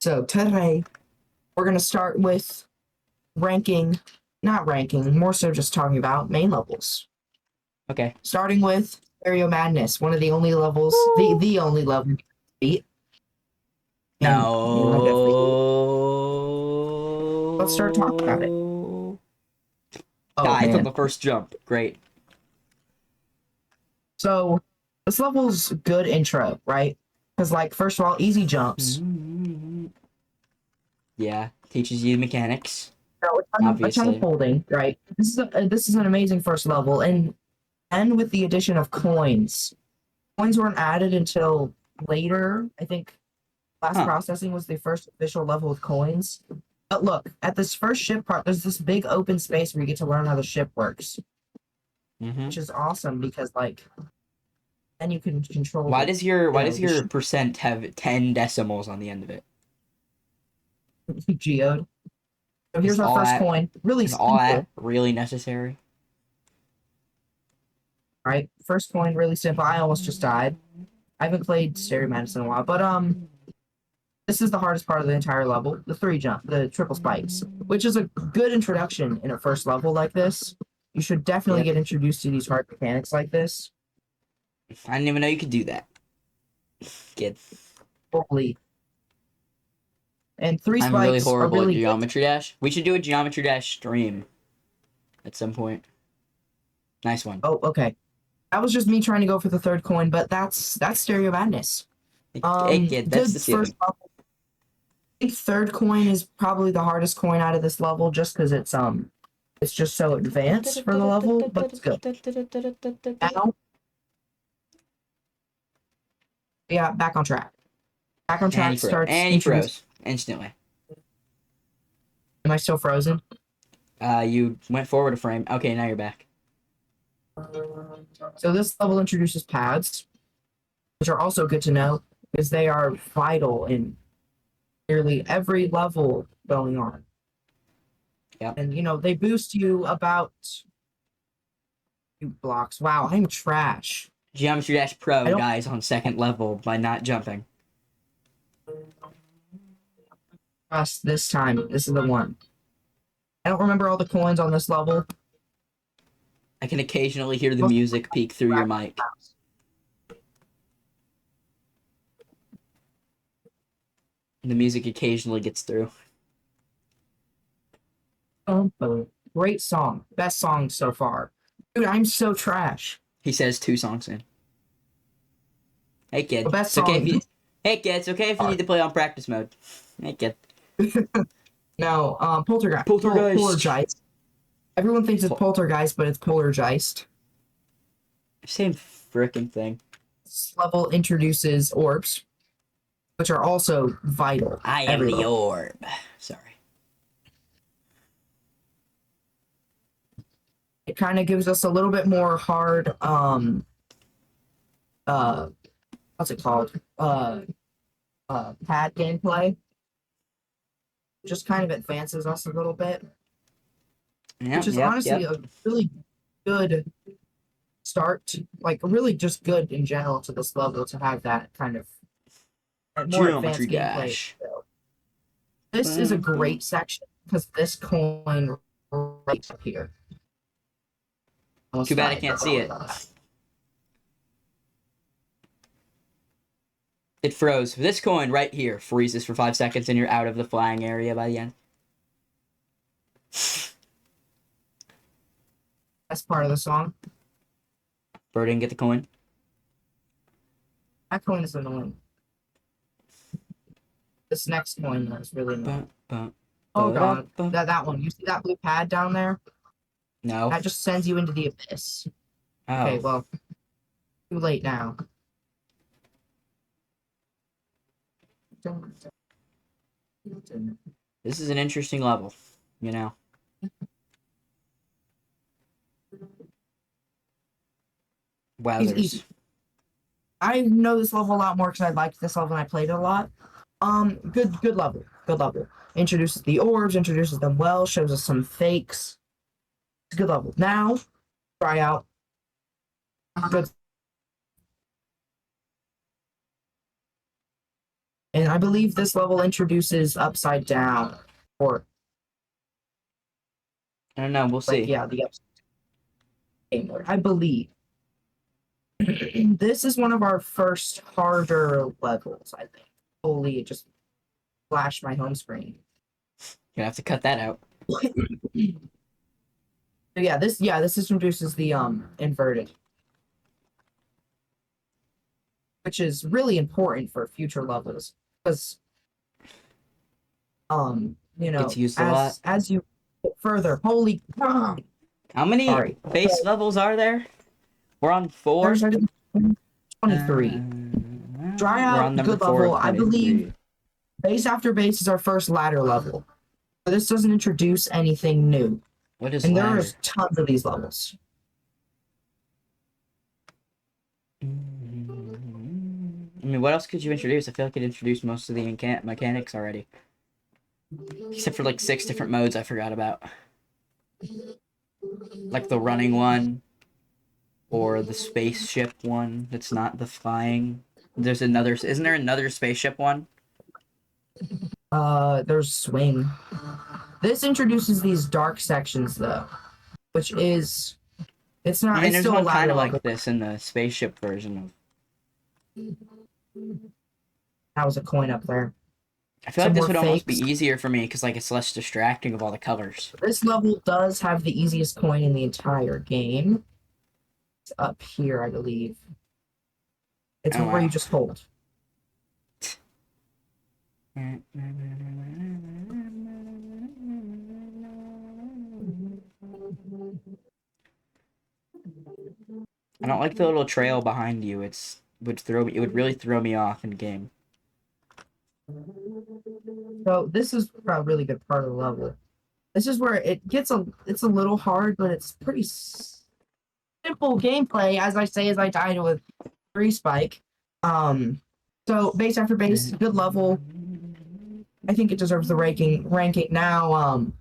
So today we're gonna start with not ranking, more so just talking about main levels. Okay. Starting with Stereo Madness, one of the only levels, the only level you can beat. And, No. I let's start talking about it. Oh Die from man. the first jump. Great. So this level's good intro, right? Because like first of all, easy jumps. Yeah, teaches you the mechanics. So a ton of Obviously. holding, right? This is an amazing first level, and with the addition of coins. Coins weren't added until later. I think Blast Huh. Processing was the first official level with coins. But look, at this first ship part, there's this big open space where you get to learn how the ship works, which is awesome because like then you can control. Why does your ship percent have 10 decimals on the end of it? geode. So here's Is our all first that coin. Really is all that simple, really necessary? right? First coin, really simple. I almost just died. I haven't played Stereo Madness in a while, but this is the hardest part of the entire level, the triple spikes, which is a good introduction in a first level like this. You should definitely Yep. get introduced to these hard mechanics like this. I didn't even know you could do that. Kid. Holy. And three I'm really spikes are horrible at really good. Geometry Dash. We should do a Geometry Dash stream at some point. Nice one. Oh, okay. That was just me trying to go for the third coin, but that's Stereo Madness. Hey kid, that's the Good first ceiling. level. I think third coin is probably the hardest coin out of this level just because it's just so advanced for the level, but it's good. Now, yeah, back on track. Back on track starts And he introducing. froze instantly. Am I still frozen? You went forward a frame. Okay, now you're back. So this level introduces pads, which are also good to know because they are vital in nearly every level going on. Yep. And they boost you about 2 blocks. Wow, I'm trash. Geometry Dash Pro I don't dies on second level by not jumping. trust this time. This is the one. I don't remember all the coins on this level. I can occasionally hear the music peek through your mic. The music occasionally gets through. Great song. Best song so far. Dude, I'm so trash. He says 2 songs in. Hey kid, The best it's okay song. if you. Hey kid, it's okay if you need to play on practice mode. Hey kid. No, Poltergeist. Poltergeist. Poltergeist. Everyone thinks it's Poltergeist, but it's Poltergeist. Same frickin' thing. This level introduces orbs, which are also vital. I am the orb. Sorry. It kind of gives us a little bit more hard, what's it called? Pad gameplay. Just kind of advances us a little bit. Yep, which is honestly a really good start, like really just good in general to this level to have that kind of more Geometry advanced Dash. gameplay. This is a great section because this coin right up here. Too bad I can't see it. It froze. This coin right here freezes for 5 seconds and you're out of the flying area by the end. That's part of the song. Bro didn't get the coin. That coin is annoying. This next coin is really annoying. Oh god, that one. You see that blue pad down there? No. That just sends you into the abyss. Oh. Okay, well, too late now. This is an interesting level, you know. Wowzers. I know this level a lot more because I liked this level and I played it a lot. Good level. Good level. Introduces the orbs, introduces them well, shows us some fakes. It's a good level. Now, try out. Good. And I believe this level introduces upside down, or I don't know. We'll see. like yeah, the upside down mode. I believe. This is one of our first harder levels, I think. Holy, it just flashed my home screen. You're gonna have to cut that out. This introduces the inverted, which is really important for future levels because It's used a lot. as you get further, holy How many sorry. base levels are there? We're on 4. There's 23. Dry We're out on number good 4 level. of I 23. believe base after base is our first ladder level. So this doesn't introduce anything new. What is And ladder? there's tons of these levels. I mean, what else could you introduce? I feel like it introduced most of the mechanics already. Except for like 6 different modes I forgot about. Like the running one. Or the spaceship one that's not the flying. Isn't there another spaceship one? There's swing. This introduces these dark sections though, which is it's not. I mean, It's there's still a one kind ladder of level. like this in the spaceship version of. That was a coin up there. I feel Some like this more would almost be fakes. easier for me because like it's less distracting of all the colors. This level does have the easiest coin in the entire game. It's up here, I believe. It's Oh, where wow. you just hold. I don't like the little trail behind you. It would really throw me off in game. So this is a really good part of the level. This is where it's a little hard, but it's pretty simple gameplay. As I say, as I died with 3 spike. So base after base, good level. I think it deserves the ranking. Now,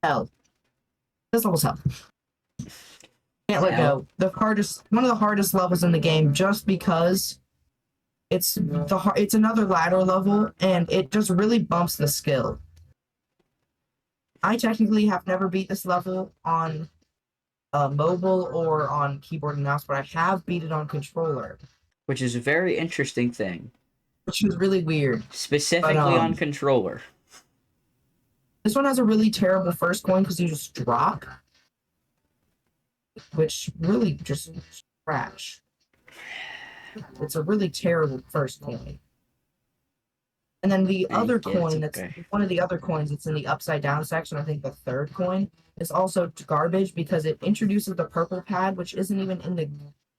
hell, this level's hell. Can't let go. One of the hardest levels in the game, just because it's another ladder level, and it just really bumps the skill. I technically have never beat this level on mobile or on keyboard and mouse, but I have beat it on controller, Which is a very interesting thing. which is really weird. Specifically on controller. This one has a really terrible first coin because you just drop, which really just trash. It's a really terrible first coin. And then the other coin, that's one of the other coins that's in the upside down section, I think the third coin, is also garbage because it introduces the purple pad, which isn't even in the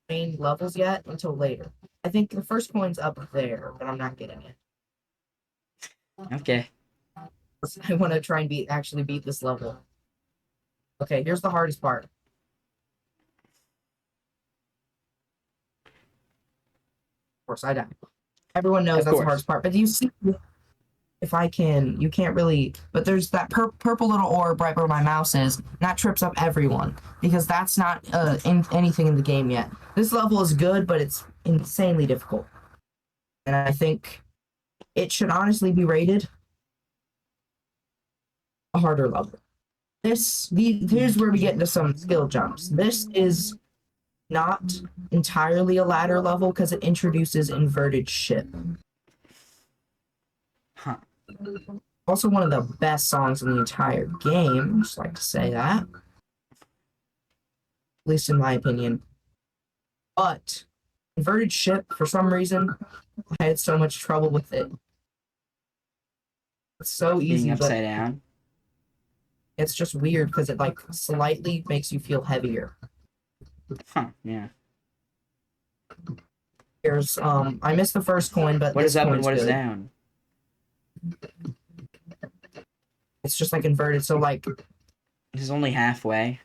main levels yet until later. I think the first coin's up there, but I'm not getting it. Okay. I want to try and actually beat this level. Okay, here's the hardest part. Of course, I died. Everyone knows that's the hardest part. But you see, if I can, you can't really. But there's that purple little orb right where my mouse is. And that trips up everyone because that's not anything in the game yet. This level is good, but it's insanely difficult. And I think it should honestly be rated a harder level. Here's where we get into some skill jumps. This is not entirely a ladder level because it introduces inverted ship. Huh. Also one of the best songs in the entire game, just like to say that. At least in my opinion. But inverted ship, for some reason, I had so much trouble with it. It's so easy. Being upside down. It's just weird because it like slightly makes you feel heavier. Huh, yeah. Here's I missed the first coin, but what is up and what is good. down? It's just like inverted, so like this is only halfway.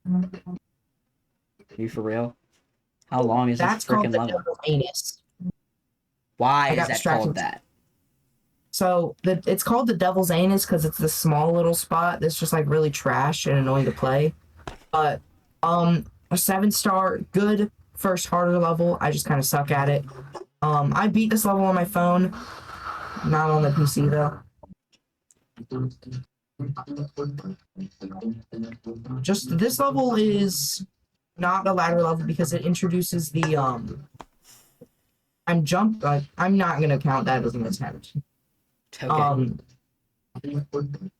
Are you for real? How long is that's this called freaking the level? Devil's Anus. Why I is got that distracted. called that? So it's called the Devil's Anus because it's this small little spot that's just like really trash and annoying to play. But a 7-star, good first harder level. I just kind of suck at it. I beat this level on my phone, not on the PC though. Just this level is not a ladder level because it introduces the I'm not gonna count that as an attempt. It's okay.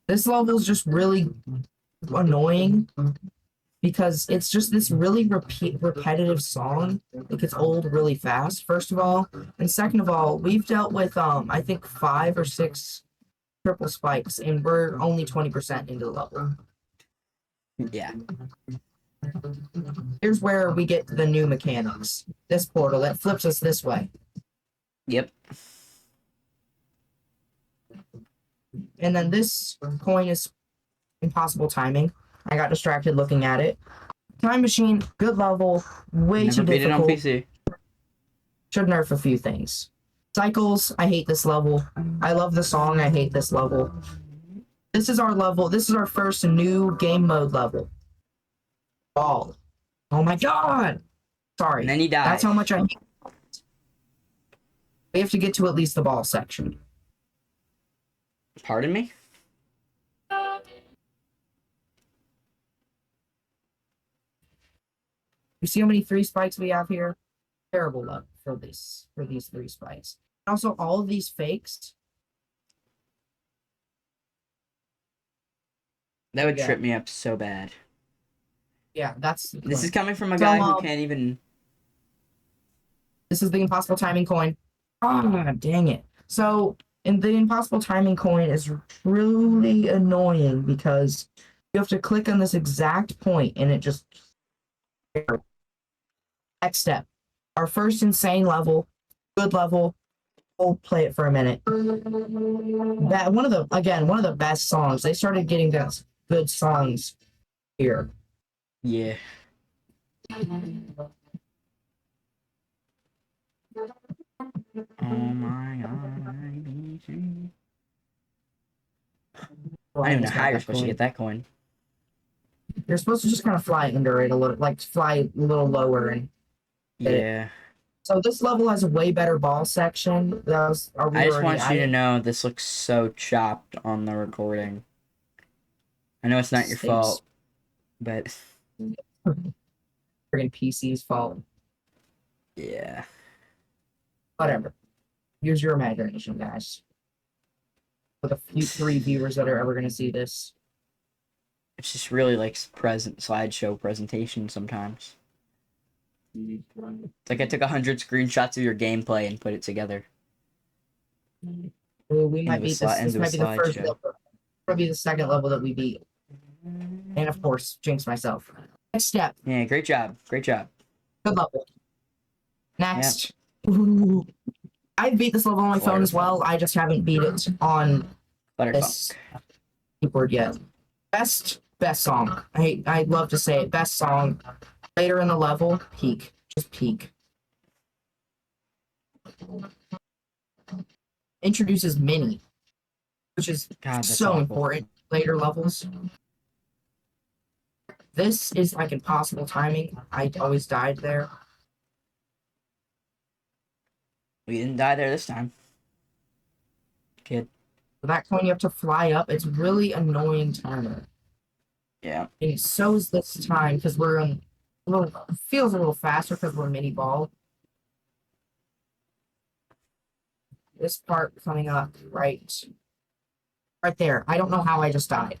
This level is just really annoying because it's just this really repetitive song. It gets old really fast, first of all, and second of all, we've dealt with I think 5 or 6 triple spikes, and we're only 20% into the level. Yeah. Here's where we get the new mechanics. This portal that flips us this way. Yep. And then this coin is impossible timing. I got distracted looking at it. Time machine, good level, way Never too beat it on difficult. PC. Should nerf a few things. Cycles, I hate this level. I love the song, I hate this level. This is our level. This is our first new game mode level. Ball. Oh my god! Sorry. And then he dies. That's how much I hate. We have to get to at least the ball section. Pardon me? You see how many 3 spikes we have here? Terrible luck for these 3 spikes. Also, all of these fakes. That would Yeah. trip me up so bad. Yeah, that's. This is coming from a So, guy who can't even. This is the impossible timing coin. Ah, dang it. So, and the impossible timing coin is truly annoying because you have to click on this exact point and it just. Next step. Our first insane level, good level. We'll play it for a minute. That one of the best songs. They started getting those good songs here. Yeah. Oh my god. I don't even know how you're supposed to get that coin. You're supposed to just kind of fly under it a little, like fly a little lower. And Yeah. so this level has a way better ball section. I just want you to know this looks so chopped on the recording. I know it's not your fault, but Friggin' PC's fault. yeah. Whatever. Use your imagination, guys. For the few 3 viewers that are ever going to see this. It's just really like slideshow presentation sometimes. It's like I took 100 screenshots of your gameplay and put it together. Ooh, we might beat this. This into a might be the first slideshow. level. Probably the second level that we beat. And of course, jinx myself. Next step. Yeah, great job. Great job. Good level. Next. Ooh. I beat this level on my phone as well. I just haven't beat it on this keyboard yet. Best song. I love to say it. Best song. Later in the level, peak. Just peak. Introduces Mini, which is so important. Later levels. This is like impossible timing. I always died there. We didn't die there this time. Kid. For that coin, you have to fly up. It's really annoying timer. Yeah. And so is this time because we're a little. Feels a little faster because we're mini ball. This part coming up right there. I don't know how I just died.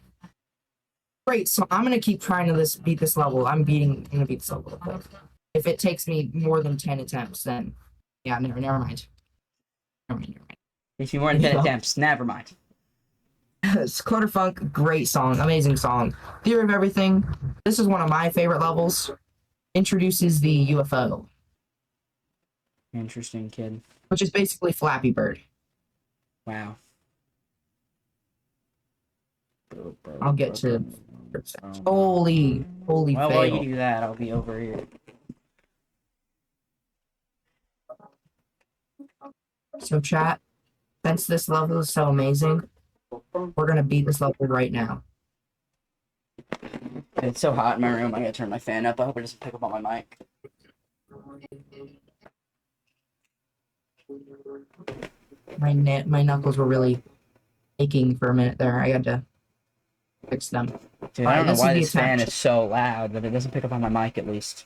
Great, so I'm gonna keep trying to beat this level. I'm gonna beat this level real quick. If it takes me more than 10 attempts, then yeah, never mind. Never mind. Takes me more than 10 attempts. Never mind. Clutterfunk, great song, amazing song. Theory of Everything. This is one of my favorite levels. Introduces the UFO, Interesting, kid. which is basically Flappy Bird. Wow. I'll get to. Holy Well, fail. while you do that, I'll be over here. So chat, since this level is so amazing, we're gonna beat this level right now. It's so hot in my room. I gotta turn my fan up. I hope it doesn't pick up on my mic. My knuckles were really aching for a minute there. I had to fix them. Dude, All I right, don't know this is why the this fan attack. is so loud, but it doesn't pick up on my mic at least.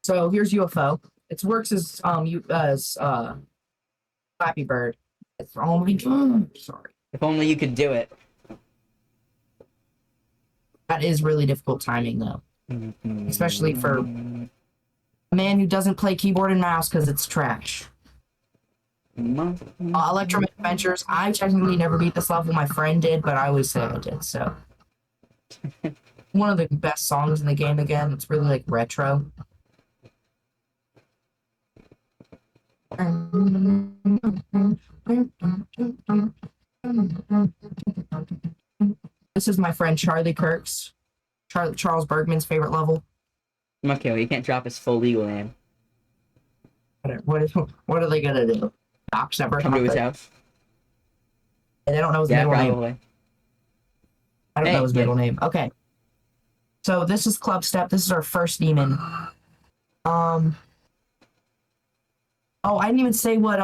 So here's UFO. It works as Flappy Bird. It's oh my god. Sorry. If only you could do it. That is really difficult timing though, especially for a man who doesn't play keyboard and mouse because it's trash. Electromagnetic Adventures. I technically never beat this level. My friend did, but I always say I did. So one of the best songs in the game. Again, it's really like retro. This is my friend Charlie Kirk's, Charles Bergman's favorite level. Okay, well, you can't drop his full legal name. What are they gonna do? Docs never Come to his they house. don't know his Yeah, middle name. probably. I don't Hey, know his yeah. middle name. Okay. So this is Club Step. This is our first demon. Oh, I didn't even say what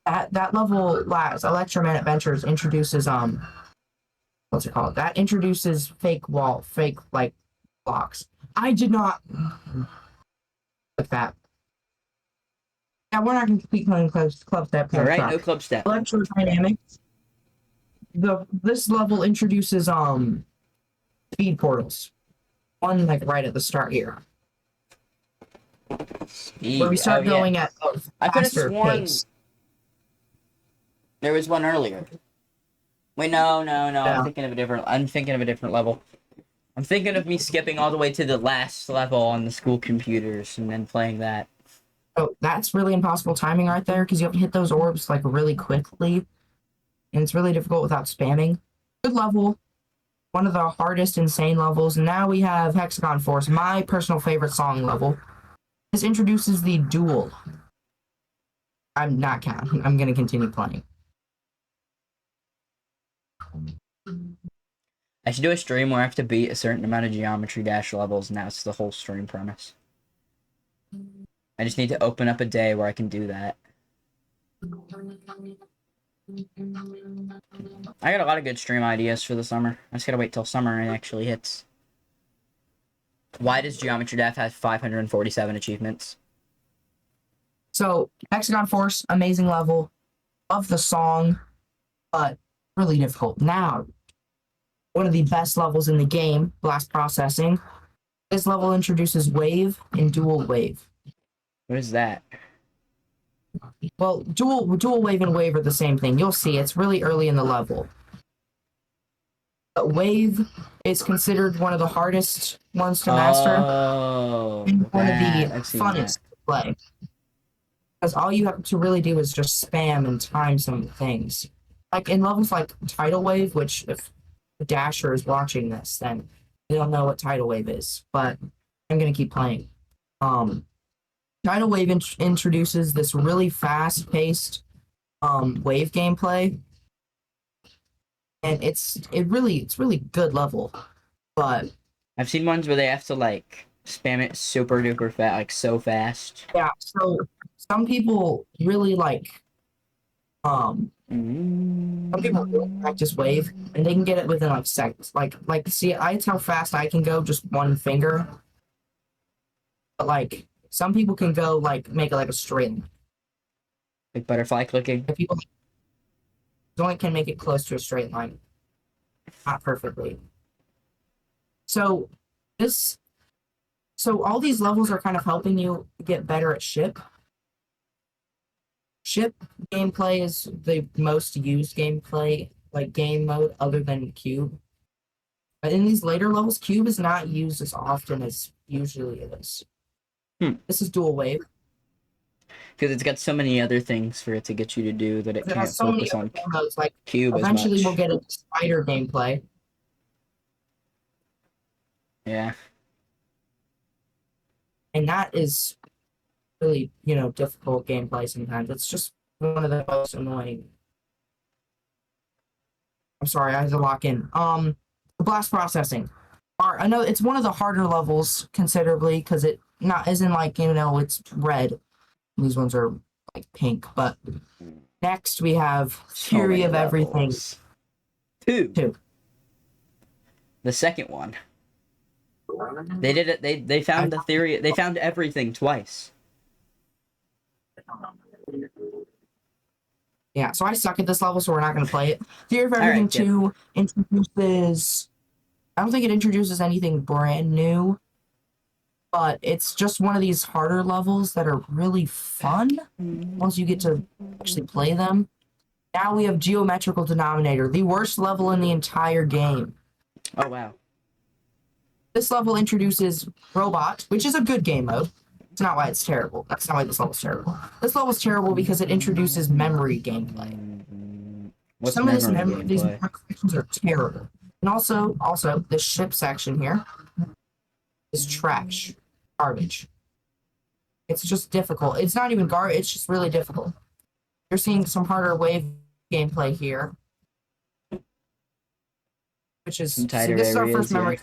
that level last Electromagnetic Adventures introduces what's it called? That introduces fake like blocks. I did not like that. Yeah, we're not gonna keep playing Club Step. All right, no club step. Electrodynamics. This level introduces speed portals. One like right at the start here. Where we start going at a I could have faster sworn pace. there was one earlier. Wait, no. Yeah. I'm thinking of a different level. I'm thinking of me skipping all the way to the last level on the school computers and then playing that. So that's really impossible timing right there because you have to hit those orbs like really quickly. And it's really difficult without spamming. Good level. One of the hardest insane levels. And now we have Hexagon Force, my personal favorite song level. This introduces the duel. I'm not counting. I'm going to continue playing. I should do a stream where I have to beat a certain amount of Geometry Dash levels, and that's the whole stream premise. I just need to open up a day where I can do that. I got a lot of good stream ideas for the summer. I just gotta wait till summer actually hits. Why does Geometry Dash have 547 achievements? So, Hexagon Force, amazing level. Love the song, but really difficult. Now, one of the best levels in the game, Blast Processing. This level introduces Wave and Dual Wave. What is that? Well, dual wave and wave are the same thing. You'll see it's really early in the level. But wave is considered one of the hardest ones to master Oh, and one of that. the I've seen funnest to play. Because all you have to really do is just spam and time some things. Like in levels like Tidal Wave, which if the Dasher is watching this, then they don't know what Tidal Wave is. But I'm gonna keep playing. Tidal Wave introduces this really fast-paced wave gameplay, and it's really good level. But I've seen ones where they have to like spam it super duper fast, like so fast. yeah, so some people really like some people really practice wave, and they can get it within like seconds. Like see, that's how fast I can go, just one finger. But like some people can go like make it like a straight line. Like butterfly clicking. People only can make it close to a straight line, not perfectly. So all these levels are kind of helping you get better at ship. Ship gameplay is the most used gameplay, like game mode, other than Cube. But in these later levels, Cube is not used as often as usually it is. This is Dual Wave. Because it's got so many other things for it to get you to do that it It can't has so many focus other on game modes, like Cube as eventually much. we'll get into spider gameplay. Yeah. And that is really, difficult gameplay sometimes. It's just one of the most annoying. I'm sorry, I had to lock in. Blast processing. I know it's one of the harder levels considerably because it not isn't like it's red. These ones are like pink. But next we have So Fury many of Everything levels. Two. 2. The second one. They did it. They found the theory. They found everything twice. Yeah, so I suck at this level, so we're not going to play it. Fear of All Everything right, good. 2 introduces. I don't think it introduces anything brand new, but it's just one of these harder levels that are really fun once you get to actually play them. Now we have Geometrical Denominator, the worst level in the entire game. Oh wow. This level introduces Robot, which is a good game mode. It's not why it's terrible. That's not why this level's terrible. This level's terrible because it introduces memory gameplay. What's Some of this memory these gameplay? sections are terrible. And also, the ship section here is trash. Garbage. It's just difficult. It's not even garbage, it's just really difficult. You're seeing some harder wave gameplay here. Which is, Some see, tighter this is our areas, first memory. yeah.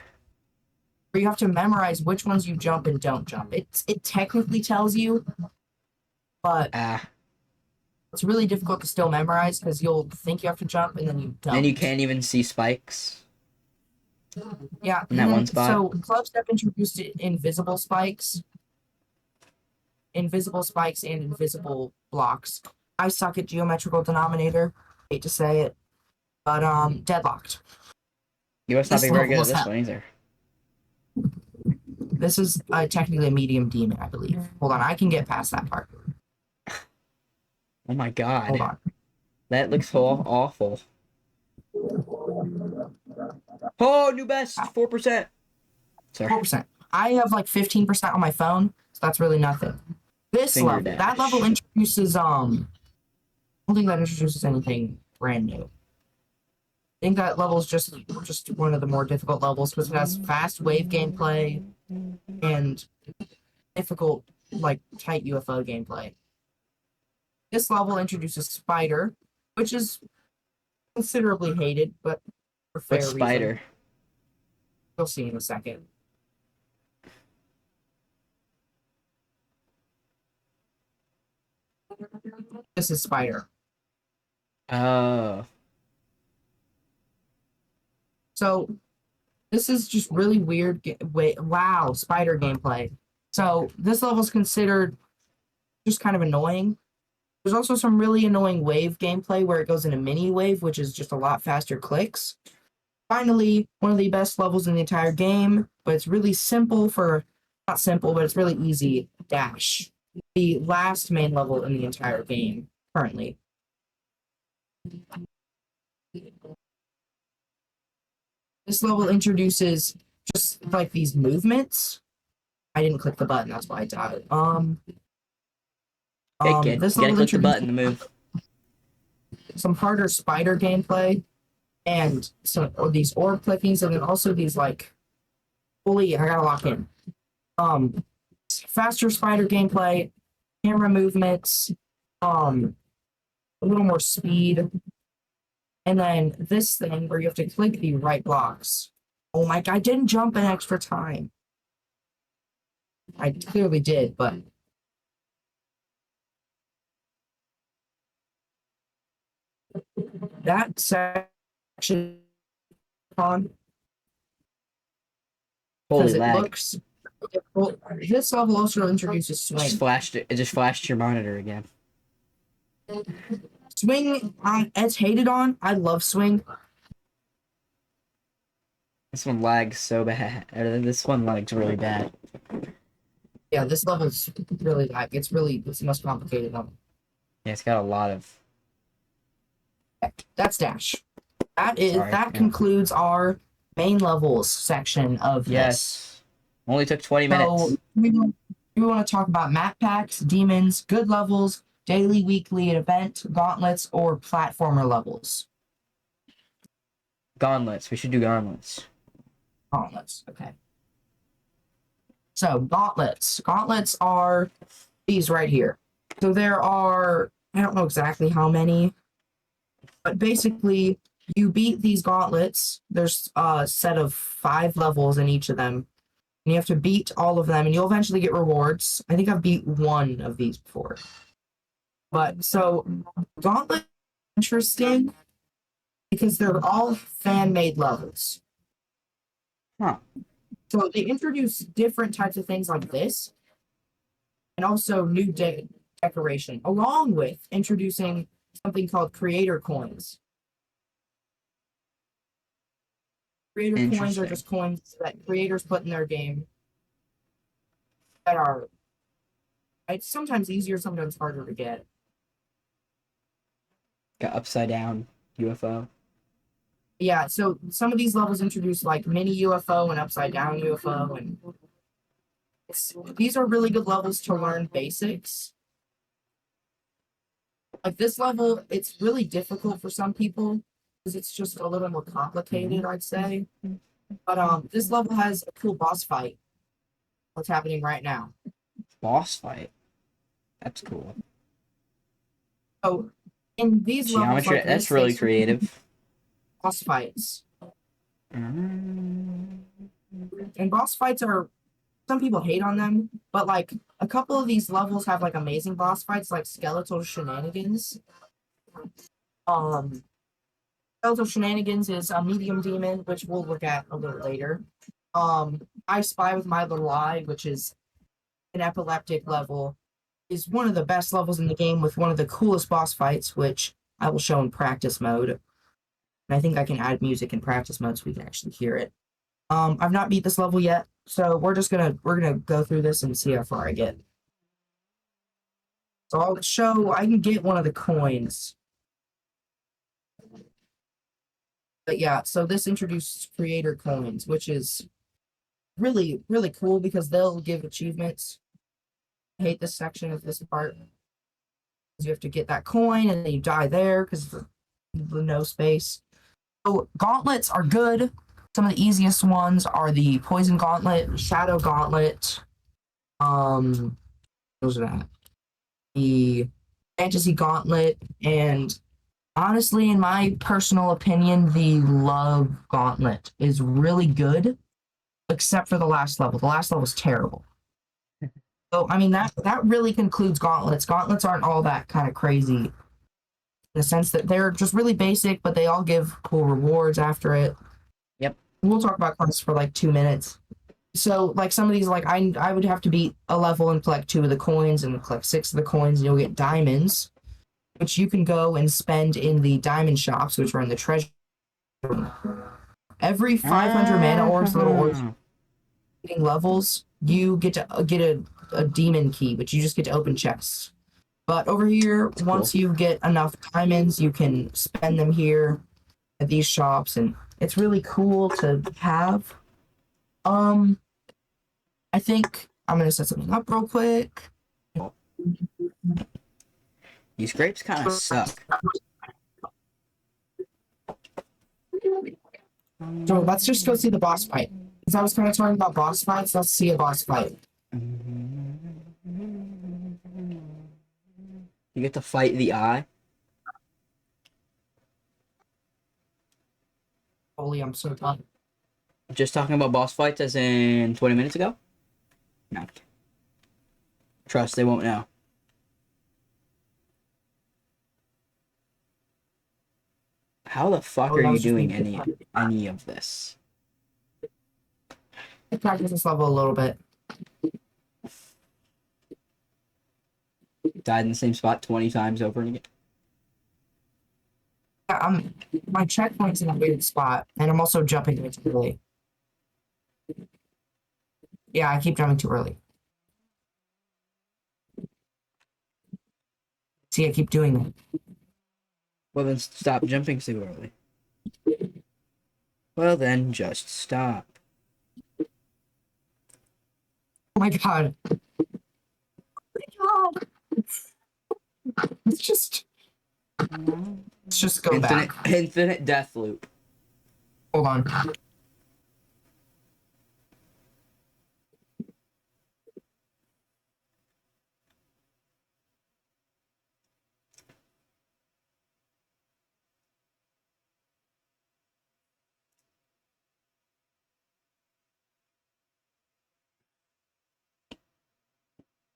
Where you have to memorize which ones you jump and don't jump. It technically tells you, but Ah. it's really difficult to still memorize because you'll think you have to jump and then you don't. Then you can't even see spikes. Yeah, in that one spot. So Club Step introduced invisible spikes and invisible blocks. I suck at Geometrical Denominator. Hate to say it, but Deadlocked. You must not This be very good level at is this one either. This is technically a medium demon, I believe. Hold on, I can get past that part. Oh my god. Hold on. That looks awful. Oh, new best, 4%. Sorry. 4%. I have like 15% on my phone, so that's really nothing. This Finger level, dash. that level introduces I don't think that introduces anything brand new. I think that level is just one of the more difficult levels because it has fast wave gameplay and difficult, like, tight UFO gameplay. This level introduces Spider, which is considerably hated, but for fair What's reason. Spider? You'll see in a second. This is Spider. Oh. So this is just really weird. Wow, Spider gameplay. So this level is considered just kind of annoying. There's also some really annoying wave gameplay where it goes into mini wave, which is just a lot faster clicks. Finally, one of the best levels in the entire game, but it's really simple for, not simple, but it's really easy, Dash. The last main level in the entire game, currently. This level introduces just like these movements. I didn't click the button, that's why I died. Hey kid, This you gotta level click the introduces button to move. some harder spider gameplay and some of these orb clickings, and then also these like holy, I gotta lock in. Faster spider gameplay, camera movements, a little more speed, and then this thing where you have to click the right blocks. Oh my god, I didn't jump an extra time. I clearly did, but that section on Holy because it lag. looks difficult. This level also introduces swing. It just flashed your monitor again. Swing, it's hated on. I love swing. This one lags so bad. This one lags really bad. Yeah, this level's really like it's the most complicated one. Yeah, it's got a lot of. That's Dash. Sorry, yeah. Concludes our main levels section of this. Yes. Only took 20 So minutes. we want to talk about map packs, demons, good levels, daily, weekly, event, gauntlets, or platformer levels. Gauntlets. We should do gauntlets. Gauntlets, okay. So gauntlets. Gauntlets are these right here. So there are, I don't know exactly how many, but basically you beat these gauntlets. There's a set of 5 levels in each of them. And you have to beat all of them, and you'll eventually get rewards. I think I've beat one of these before. But so Gauntlet interesting because they're all fan-made levels. Huh. So they introduce different types of things like this, and also new decoration, along with introducing something called creator coins. Creator coins are Interesting. just coins that creators put in their game that are it's sometimes easier, sometimes harder to get. Got upside down UFO. Yeah, so some of these levels introduce like mini UFO and upside down UFO, and these are really good levels to learn basics. Like this level, it's really difficult for some people because it's just a little more complicated, I'd say. But this level has a cool boss fight. What's happening right now? Boss fight. That's cool. So in these levels Geometry. like That's this, really they creative. boss fights. Mm. And boss fights are some people hate on them, but like a couple of these levels have like amazing boss fights, like Skeletal Shenanigans. Um, Skeletal Shenanigans is a medium demon, which we'll look at a little later. I Spy with My Little Eye, which is an epileptic level, is one of the best levels in the game with one of the coolest boss fights, which I will show in practice mode. And I think I can add music in practice mode so we can actually hear it. I've not beat this level yet, so we're gonna go through this and see how far I get. So I'll show I can get one of the coins. But yeah, so this introduced creator coins, which is really, really cool because they'll give achievements. I hate this section of this part. You have to get that coin and then you die there because of the no space. So gauntlets are good. Some of the easiest ones are the poison gauntlet, shadow gauntlet. Those are that. The fantasy gauntlet, and honestly, in my personal opinion, the love gauntlet is really good, except for the last level. The last level is terrible. So I mean that really concludes gauntlets. Gauntlets aren't all that kind of crazy in the sense that they're just really basic, but they all give cool rewards after it. Yep. We'll talk about quests for like 2 minutes. So like some of these, like I would have to beat a level and collect 2 of the coins and collect 6 of the coins, and you'll get diamonds, which you can go and spend in the diamond shops, which are in the treasure room. Every 500 mana orbs, the little orbs getting levels, you get to get a demon key, which you just get to open chests. But over here, That's once cool. you get enough diamonds, you can spend them here at these shops, and it's really cool to have. Um, I think I'm gonna set something up real quick. These grapes kind of suck. So let's just go see the boss fight. Because I was kind of talking about boss fights. Let's see a boss fight. You get to fight the eye. Holy, I'm so done. Just talking about boss fights as in 20 minutes ago? No. Trust, they won't know. How the fuck Oh, are that you was just doing me. any of this? Practice this level a little bit. Died in the same spot 20 times over and again. Yeah, my checkpoint's in a weird spot, and I'm also jumping way too early. Yeah, I keep jumping too early. See, I keep doing that. Well, then stop jumping so early. Well, then just stop. Oh my god. Oh my god. Let's just go back. Infinite death loop. Hold on.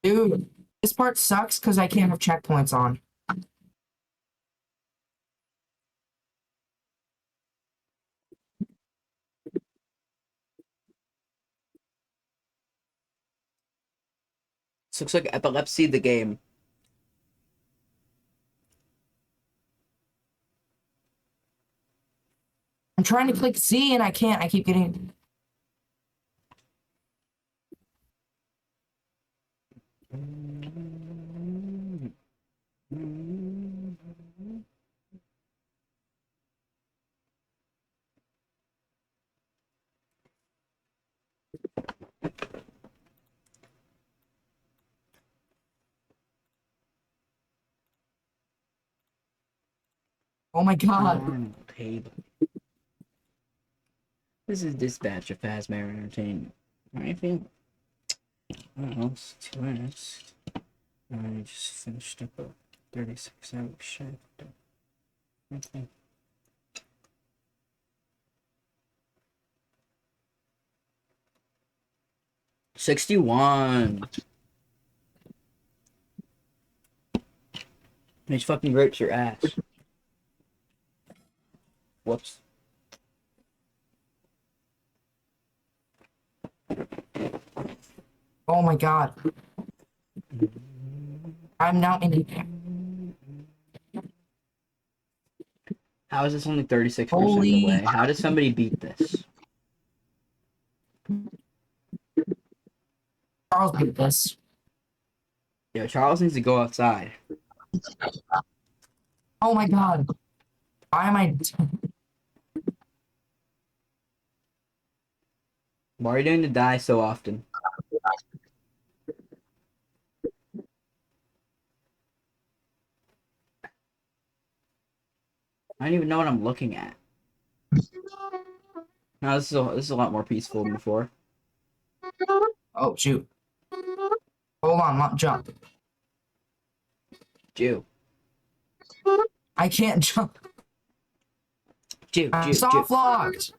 Dude, this part sucks because I can't have checkpoints on. This looks like Epilepsy the game. I'm trying to click C and I can't. I keep getting. Oh my god. Arnold Table. This is Dispatch of Fazbear Entertainment. I think. I don't know, it's 2 minutes. I just finished up a 36-hour shift. Okay. 61. These fucking rapes your ass. Whoops. Oh my god. I'm now in. How is this only 36% Holy. away? How does somebody beat this? Charles beat this. Yo, Charles needs to go outside. Oh my god. Why am I. Why are you going to die so often? I don't even know what I'm looking at. No, this is a lot more peaceful than before. Oh, shoot. Hold on, not jump. Jew. I can't jump. Jew, I'm Jew, Jew. soft locked.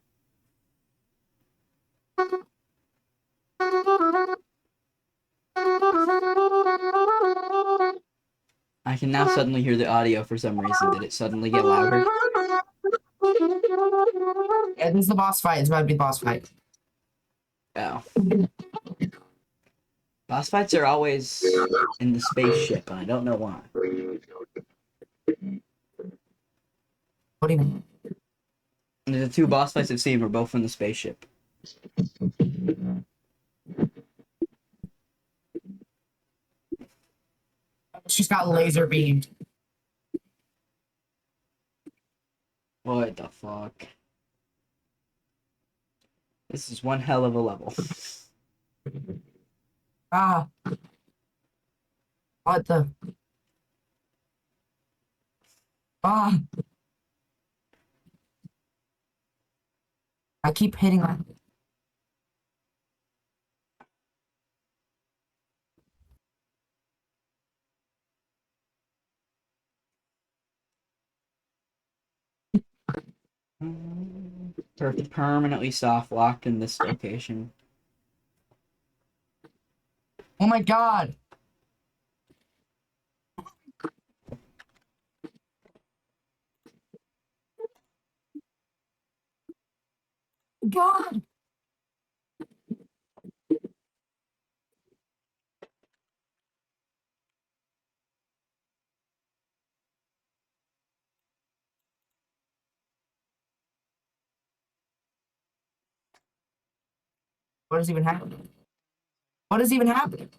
I can now suddenly hear the audio for some reason. Did it suddenly get louder? Yeah, this is the boss fight. It's about to be the boss fight. Oh. Boss fights are always in the spaceship, and I don't know why. What do you mean? The two boss fights I've seen were both in the spaceship. She's got laser beamed. What the fuck? This is one hell of a level. Ah. What the? Ah. I keep hitting that. Permanently soft locked in this location. Oh my god. God. What is even happening? What is even happening?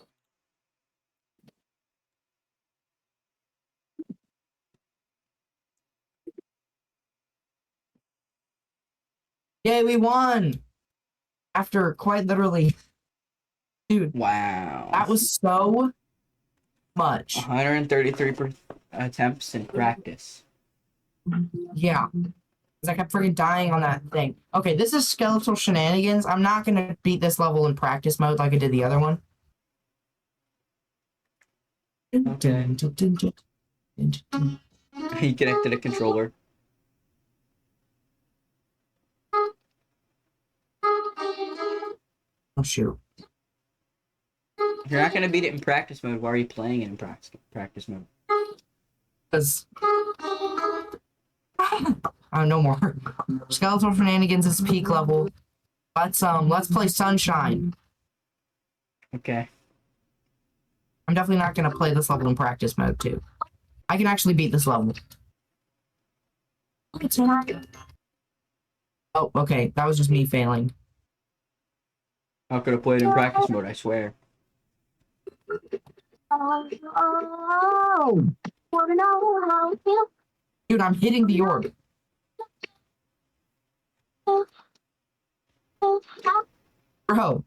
Yay, we won! After quite literally, dude, Wow. that was so much. 133 attempts in practice. Yeah. Because I kept freaking dying on that thing. Okay, this is skeletal shenanigans. I'm not gonna beat this level in practice mode like I did the other one. Okay. He connected a controller. Oh shoot. If you're not gonna beat it in practice mode, why are you playing it in practice mode? Because no more. Skeletal Shenanigans is peak level. Let's play Sunshine. Okay. I'm definitely not gonna play this level in practice mode too. I can actually beat this level. Oh, okay. That was just me failing. How could I play it in practice mode? I swear. Dude, I'm hitting the orb. Bro. Bro.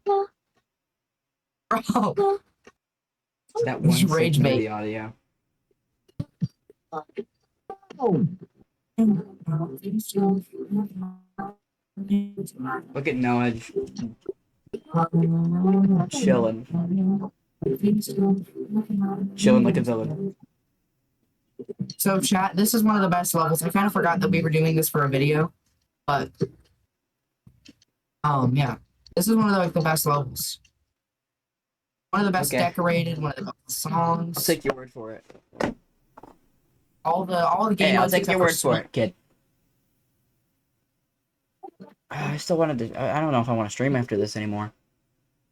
That This one rage second of bait. the audio. Look at Noah chilling. Chilling like a villain. So, chat, this is one of the best levels. I kind of forgot that we were doing this for a video, but yeah, this is one of the best levels. One of the best Okay. decorated. One of the best songs. I'll take your word for it. All the game Hey, I'll modes take except your for word for it, kid. I still wanted to. I don't know if I want to stream after this anymore.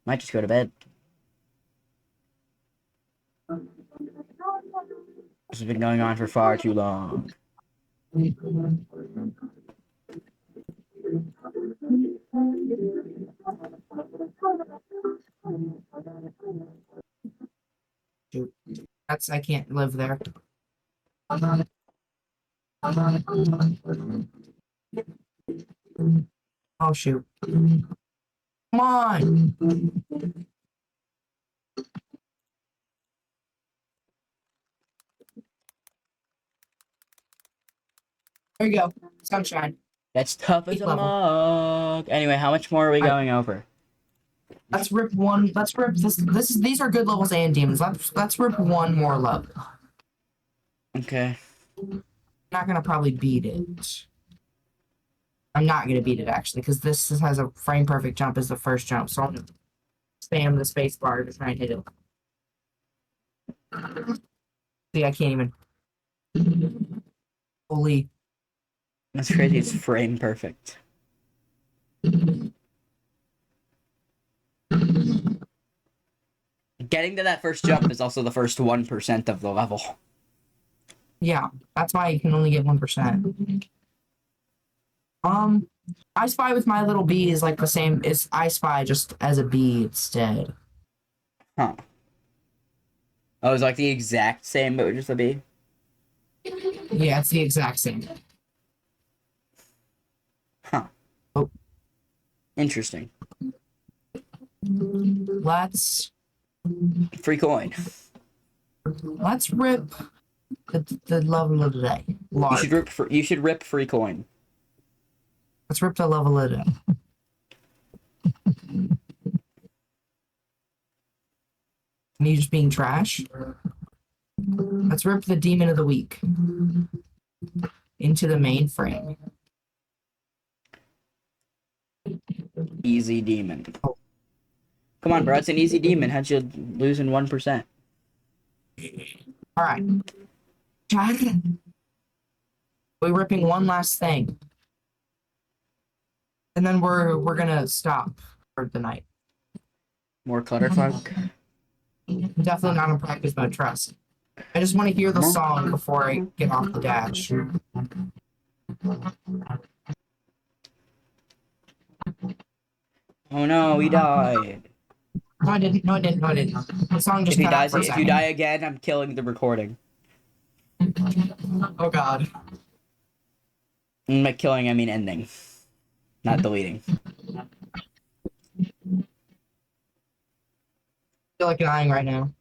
Might just go to bed. This has been going on for far too long. Shoot. I can't live there. Oh shoot. Come on. There you go. Sunshine. That's tough as Peak a level. mug. Anyway, how much more are we going over? Let's rip one. Let's rip this. These are good levels and demons. Let's rip one more level. Okay. I'm not gonna probably beat it. I'm not gonna beat it actually, because this has a frame perfect jump as the first jump, so I'm gonna spam the space bar to try and hit it. See, I can't even. Holy. That's crazy. It's frame perfect. Getting to that first jump is also the first 1% of the level. Yeah, that's why you can only get 1%. I Spy with My Little Bee is like the same as I Spy, just as a bee instead. Huh. Oh, it's like the exact same, but with just a B? Yeah, it's the exact same. Huh. Oh. Interesting. Let's Free coin. rip the level of the day. You should rip free coin. Let's rip the level of the day. Me just being trash. Let's rip the demon of the week into the main frame. Easy demon. Come on, bro. It's an easy demon. How'd you lose in 1%? All right. Chat. We're ripping one last thing. And then we're gonna stop for the night. More Clutterfuck? Definitely not in practice mode, trust. I just want to hear the song before I get off the dash. Oh no, he died. No, I didn't. No, I didn't. No, I didn't. The song just If he cut out dies, for a if you second. die again, I'm killing the recording. Oh god. And by killing, I mean ending, not deleting. I feel like dying right now.